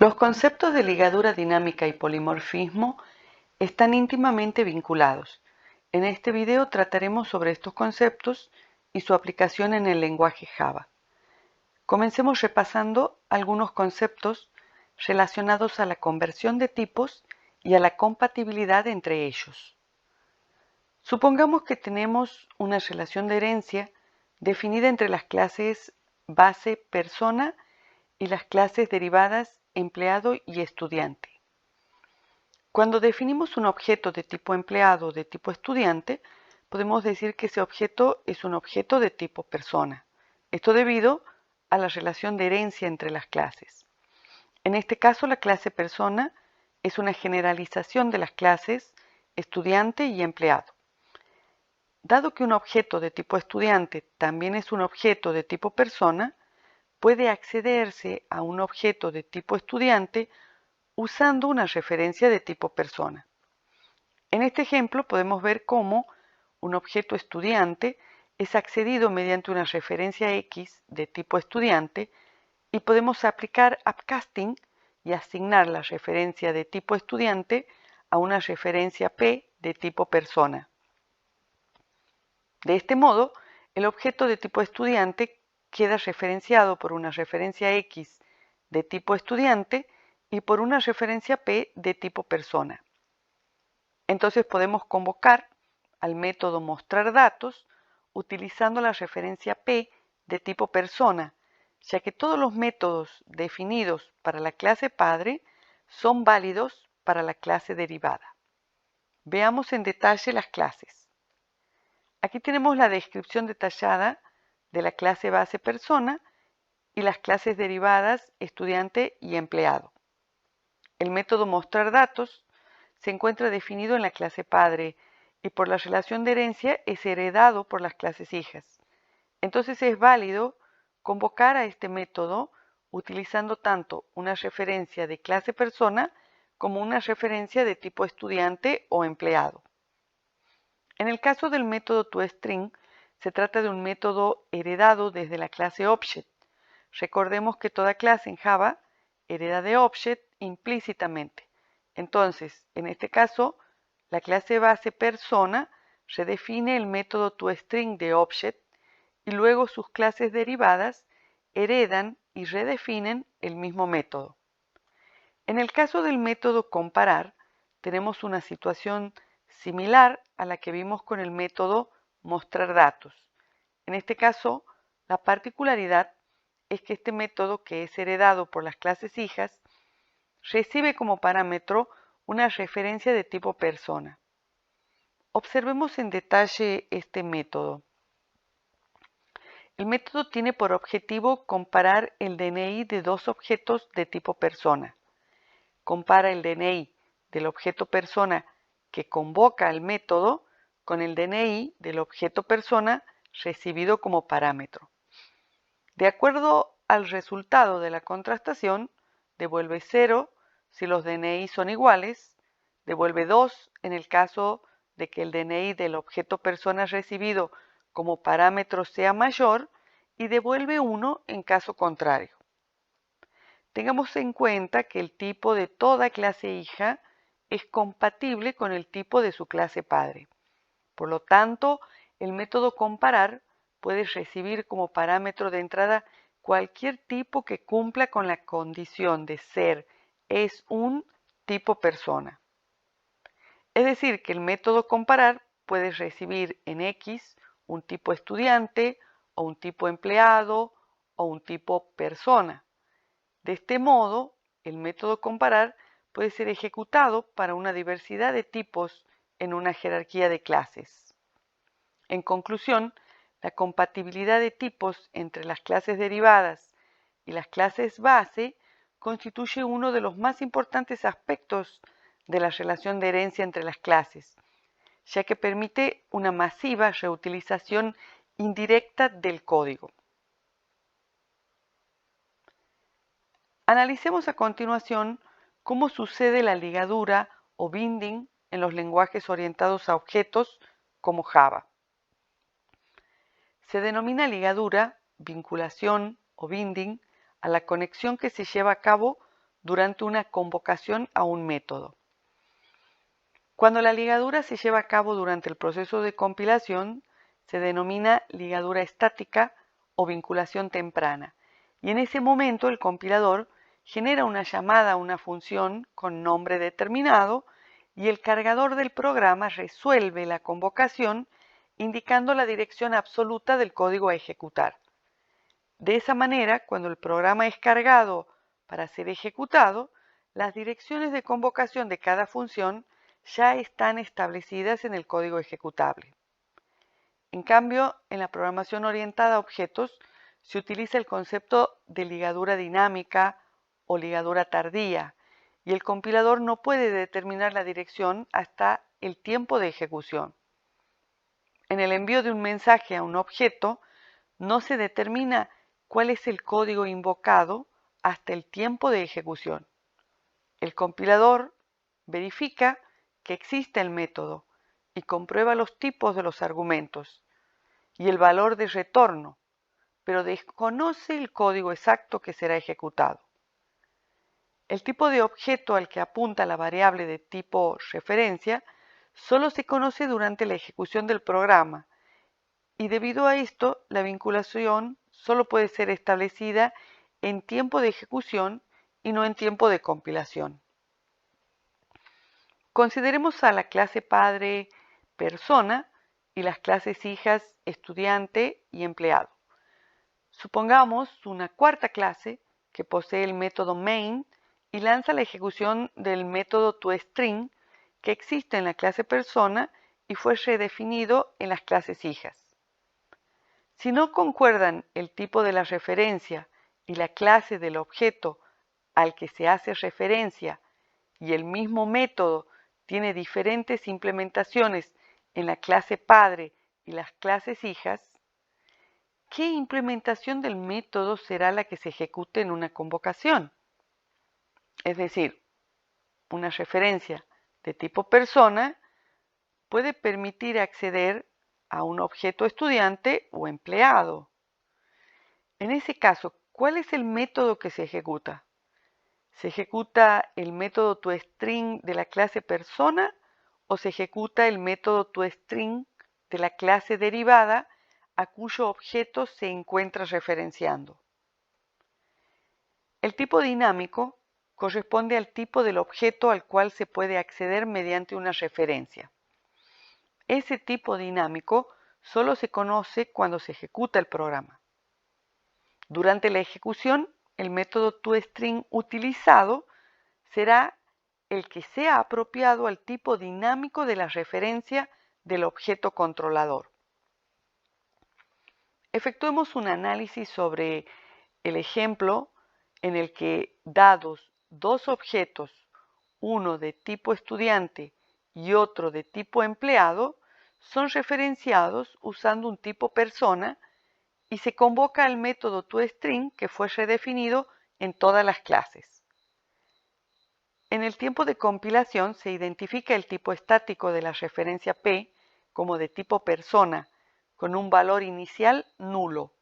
Los conceptos de ligadura dinámica y polimorfismo están íntimamente vinculados. En este video trataremos sobre estos conceptos y su aplicación en el lenguaje Java. Comencemos repasando algunos conceptos relacionados a la conversión de tipos y a la compatibilidad entre ellos. Supongamos que tenemos una relación de herencia definida entre las clases base persona y las clases derivadas empleado y estudiante. Cuando definimos un objeto de tipo empleado o de tipo estudiante, podemos decir que ese objeto es un objeto de tipo persona. Esto debido a la relación de herencia entre las clases. En este caso, la clase persona es una generalización de las clases estudiante y empleado. Dado que un objeto de tipo estudiante también es un objeto de tipo persona, puede accederse a un objeto de tipo estudiante usando una referencia de tipo persona. En este ejemplo podemos ver cómo un objeto estudiante es accedido mediante una referencia X de tipo estudiante y podemos aplicar upcasting y asignar la referencia de tipo estudiante a una referencia P de tipo persona. De este modo, el objeto de tipo estudiante queda referenciado por una referencia X de tipo estudiante y por una referencia P de tipo persona. Entonces podemos convocar al método mostrar datos utilizando la referencia P de tipo persona, ya que todos los métodos definidos para la clase padre son válidos para la clase derivada. Veamos en detalle las clases. Aquí tenemos la descripción detallada de la clase base persona y las clases derivadas estudiante y empleado. El método mostrar datos se encuentra definido en la clase padre y por la relación de herencia es heredado por las clases hijas. Entonces es válido convocar a este método utilizando tanto una referencia de clase persona como una referencia de tipo estudiante o empleado. En el caso del método toString, se trata de un método heredado desde la clase Object. Recordemos que toda clase en Java hereda de Object implícitamente. Entonces, en este caso, la clase base persona redefine el método toString de Object y luego sus clases derivadas heredan y redefinen el mismo método. En el caso del método comparar, tenemos una situación similar a la que vimos con el método mostrar datos. En este caso, la particularidad es que este método, que es heredado por las clases hijas, recibe como parámetro una referencia de tipo persona. Observemos en detalle este método. El método tiene por objetivo comparar el DNI de dos objetos de tipo persona. Compara el DNI del objeto persona que convoca al método con el DNI del objeto persona recibido como parámetro. De acuerdo al resultado de la contrastación, devuelve 0 si los DNI son iguales, devuelve 2 en el caso de que el DNI del objeto persona recibido como parámetro sea mayor y devuelve 1 en caso contrario. Tengamos en cuenta que el tipo de toda clase hija es compatible con el tipo de su clase padre. Por lo tanto, el método comparar puede recibir como parámetro de entrada cualquier tipo que cumpla con la condición de ser es un tipo persona. Es decir, que el método comparar puede recibir en X un tipo estudiante o un tipo empleado o un tipo persona. De este modo, el método comparar puede ser ejecutado para una diversidad de tipos en una jerarquía de clases. En conclusión, la compatibilidad de tipos entre las clases derivadas y las clases base constituye uno de los más importantes aspectos de la relación de herencia entre las clases, ya que permite una masiva reutilización indirecta del código. Analicemos a continuación cómo sucede la ligadura o binding en los lenguajes orientados a objetos como Java. Se denomina ligadura, vinculación o binding a la conexión que se lleva a cabo durante una convocación a un método. Cuando la ligadura se lleva a cabo durante el proceso de compilación, se denomina ligadura estática o vinculación temprana, y en ese momento el compilador genera una llamada a una función con nombre determinado y el cargador del programa resuelve la convocación indicando la dirección absoluta del código a ejecutar. De esa manera, cuando el programa es cargado para ser ejecutado, las direcciones de convocación de cada función ya están establecidas en el código ejecutable. En cambio, en la programación orientada a objetos se utiliza el concepto de ligadura dinámica o ligadura tardía, y el compilador no puede determinar la dirección hasta el tiempo de ejecución. En el envío de un mensaje a un objeto, no se determina cuál es el código invocado hasta el tiempo de ejecución. El compilador verifica que existe el método y comprueba los tipos de los argumentos y el valor de retorno, pero desconoce el código exacto que será ejecutado. El tipo de objeto al que apunta la variable de tipo referencia solo se conoce durante la ejecución del programa y debido a esto la vinculación solo puede ser establecida en tiempo de ejecución y no en tiempo de compilación. Consideremos a la clase padre persona y las clases hijas estudiante y empleado. Supongamos una cuarta clase que posee el método main y lanza la ejecución del método toString que existe en la clase persona y fue redefinido en las clases hijas. Si no concuerdan el tipo de la referencia y la clase del objeto al que se hace referencia y el mismo método tiene diferentes implementaciones en la clase padre y las clases hijas, ¿qué implementación del método será la que se ejecute en una convocación? Es decir, una referencia de tipo persona puede permitir acceder a un objeto estudiante o empleado. En ese caso, ¿cuál es el método que se ejecuta? ¿Se ejecuta el método toString de la clase persona o se ejecuta el método toString de la clase derivada a cuyo objeto se encuentra referenciando? El tipo dinámico corresponde al tipo del objeto al cual se puede acceder mediante una referencia. Ese tipo dinámico solo se conoce cuando se ejecuta el programa. Durante la ejecución, el método toString utilizado será el que sea apropiado al tipo dinámico de la referencia del objeto controlador. Efectuemos un análisis sobre el ejemplo en el que, dados dos objetos, uno de tipo estudiante y otro de tipo empleado, son referenciados usando un tipo persona y se convoca al método toString que fue redefinido en todas las clases. En el tiempo de compilación se identifica el tipo estático de la referencia P como de tipo persona, con un valor inicial nulo.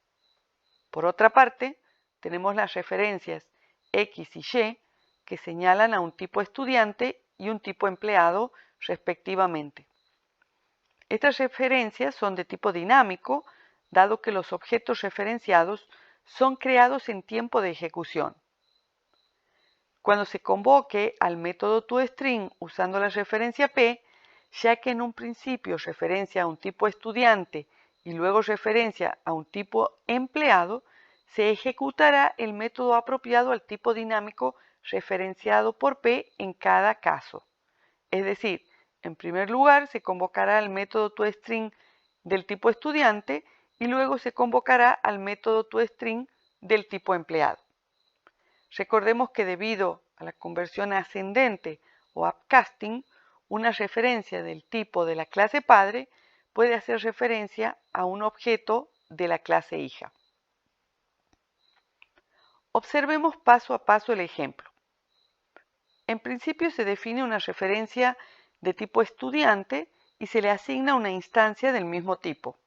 Por otra parte, tenemos las referencias X y Y que señalan a un tipo estudiante y un tipo empleado respectivamente. Estas referencias son de tipo dinámico, dado que los objetos referenciados son creados en tiempo de ejecución. Cuando se convoque al método toString usando la referencia P, ya que en un principio referencia a un tipo estudiante y luego referencia a un tipo empleado, se ejecutará el método apropiado al tipo dinámico referenciado por P en cada caso. Es decir, en primer lugar se convocará al método toString del tipo estudiante y luego se convocará al método toString del tipo empleado. Recordemos que debido a la conversión ascendente o upcasting, una referencia del tipo de la clase padre puede hacer referencia a un objeto de la clase hija. Observemos paso a paso el ejemplo. En principio se define una referencia de tipo estudiante y se le asigna una instancia del mismo tipo.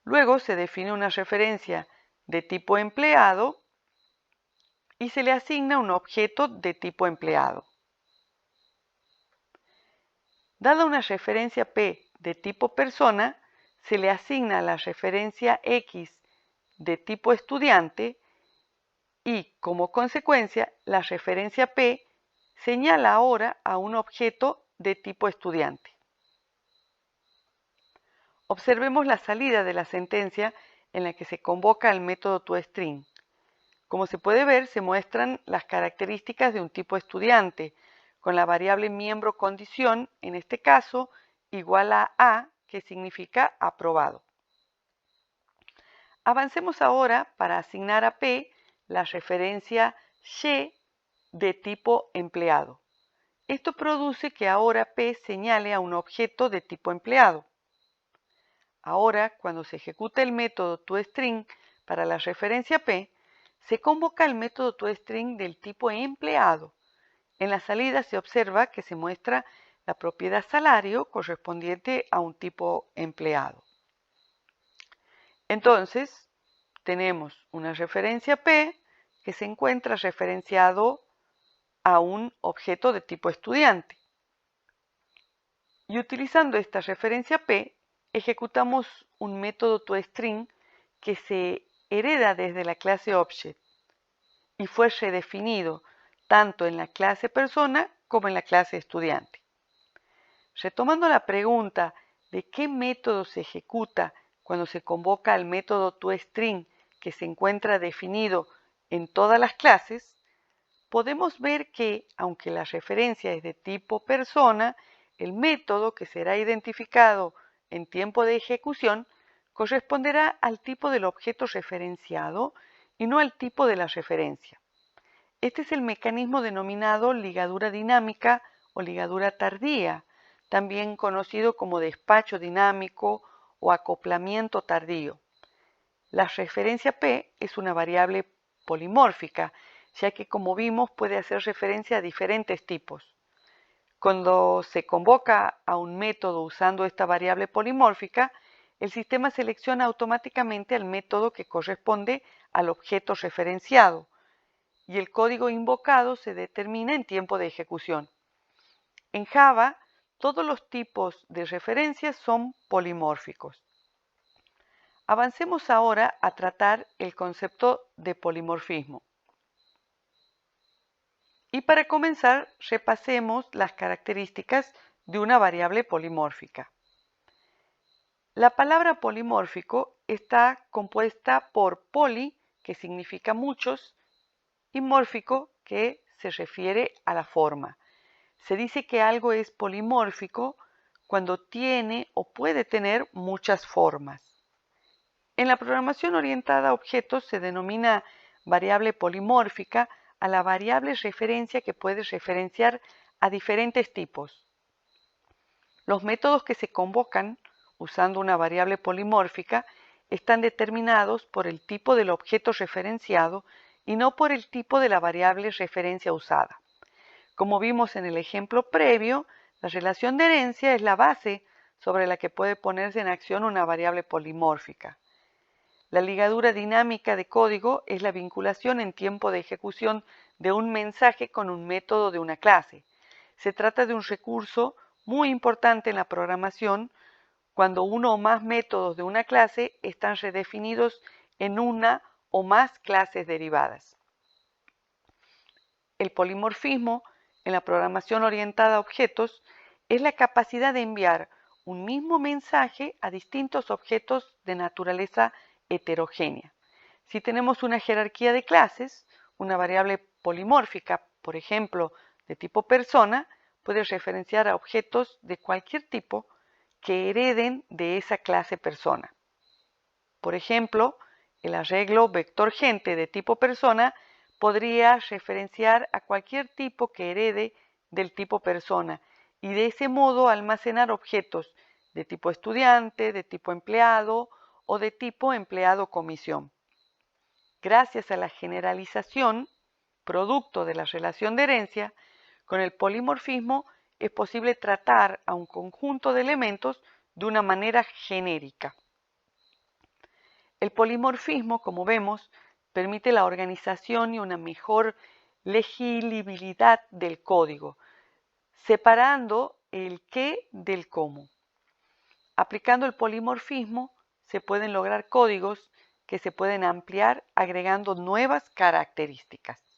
Luego se define una referencia de tipo empleado y se le asigna un objeto de tipo empleado. Dada una referencia P de tipo persona, se le asigna la referencia X de tipo estudiante y, como consecuencia, la referencia P señala ahora a un objeto de tipo estudiante. Observemos la salida de la sentencia en la que se convoca el método toString. Como se puede ver, se muestran las características de un tipo estudiante, con la variable miembro condición, en este caso, igual a, que significa aprobado. Avancemos ahora para asignar a P la referencia Y de tipo empleado. Esto produce que ahora P señale a un objeto de tipo empleado. Ahora, cuando se ejecuta el método toString para la referencia P, se convoca el método toString del tipo empleado. En la salida se observa que se muestra la propiedad salario correspondiente a un tipo empleado. Entonces, tenemos una referencia P que se encuentra referenciado a un objeto de tipo estudiante. Y utilizando esta referencia P, ejecutamos un método toString que se hereda desde la clase Object y fue redefinido tanto en la clase persona como en la clase estudiante. Retomando la pregunta de qué método se ejecuta cuando se convoca al método toString que se encuentra definido en todas las clases, podemos ver que, aunque la referencia es de tipo persona, el método que será identificado en tiempo de ejecución corresponderá al tipo del objeto referenciado y no al tipo de la referencia. Este es el mecanismo denominado ligadura dinámica o ligadura tardía, también conocido como despacho dinámico o acoplamiento tardío. La referencia P es una variable polimórfica, ya que, como vimos, puede hacer referencia a diferentes tipos. Cuando se convoca a un método usando esta variable polimórfica, el sistema selecciona automáticamente el método que corresponde al objeto referenciado y el código invocado se determina en tiempo de ejecución. En Java, todos los tipos de referencias son polimórficos. Avancemos ahora a tratar el concepto de polimorfismo. Y para comenzar, repasemos las características de una variable polimórfica. La palabra polimórfico está compuesta por poli, que significa muchos, y mórfico, que se refiere a la forma. Se dice que algo es polimórfico cuando tiene o puede tener muchas formas. En la programación orientada a objetos se denomina variable polimórfica a la variable referencia que puede referenciar a diferentes tipos. Los métodos que se convocan usando una variable polimórfica están determinados por el tipo del objeto referenciado y no por el tipo de la variable referencia usada. Como vimos en el ejemplo previo, la relación de herencia es la base sobre la que puede ponerse en acción una variable polimórfica. La ligadura dinámica de código es la vinculación en tiempo de ejecución de un mensaje con un método de una clase. Se trata de un recurso muy importante en la programación cuando uno o más métodos de una clase están redefinidos en una o más clases derivadas. El polimorfismo en la programación orientada a objetos es la capacidad de enviar un mismo mensaje a distintos objetos de naturaleza heterogénea. Si tenemos una jerarquía de clases, una variable polimórfica, por ejemplo, de tipo persona, puede referenciar a objetos de cualquier tipo que hereden de esa clase persona. Por ejemplo, el arreglo vector gente de tipo persona podría referenciar a cualquier tipo que herede del tipo persona y de ese modo almacenar objetos de tipo estudiante, de tipo empleado o de tipo empleado comisión. Gracias a la generalización, producto de la relación de herencia, con el polimorfismo es posible tratar a un conjunto de elementos de una manera genérica. El polimorfismo, como vemos, Permite la organización y una mejor legibilidad del código, separando el qué del cómo. Aplicando el polimorfismo se pueden lograr códigos que se pueden ampliar agregando nuevas características.